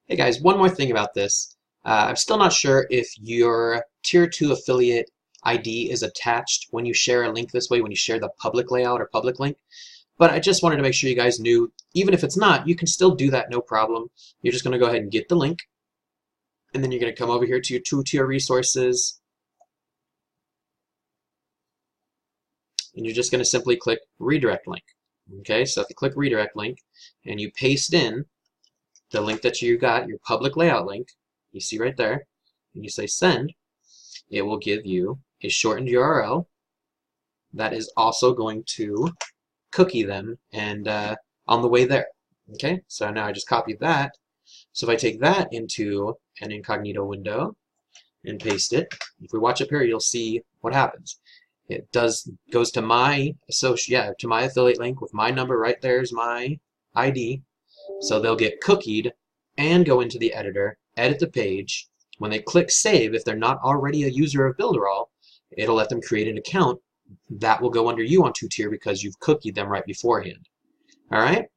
Hey guys, one more thing about this. I'm still not sure if your Tier 2 affiliate ID is attached when you share a link this way, when you share the public layout or public link. But I just wanted to make sure you guys knew, even if it's not, you can still do that, no problem. You're just going to go ahead and get the link, and then you're going to come over here to your 2-tier resources, and you're just going to simply click redirect link. Okay, so if you click redirect link and you paste in the link that you got, your public layout link, you see right there, and you say send, it will give you a shortened URL that is also going to cookie them and on the way there. Okay, so now I just copied that. So if I take that into an incognito window and paste it, if we watch up here, you'll see what happens. It goes to my to my affiliate link with my number right there is my ID. So they'll get cookied and go into the editor, edit the page. When they click save, if they're not already a user of Builderall, it'll let them create an account that will go under you on 2-tier because you've cookied them right beforehand. All right?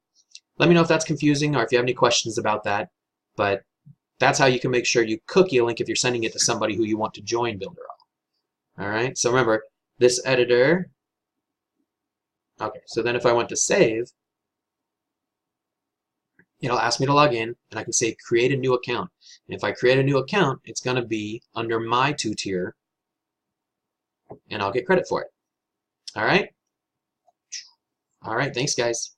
Let me know if that's confusing or if you have any questions about that. But that's how you can make sure you cookie a link if you're sending it to somebody who you want to join Builderall. All right? So remember, this editor. Okay, so then if I want to save, it'll ask me to log in, and I can say create a new account. And if I create a new account, it's going to be under my 2-tier, and I'll get credit for it. All right? All right, thanks, guys.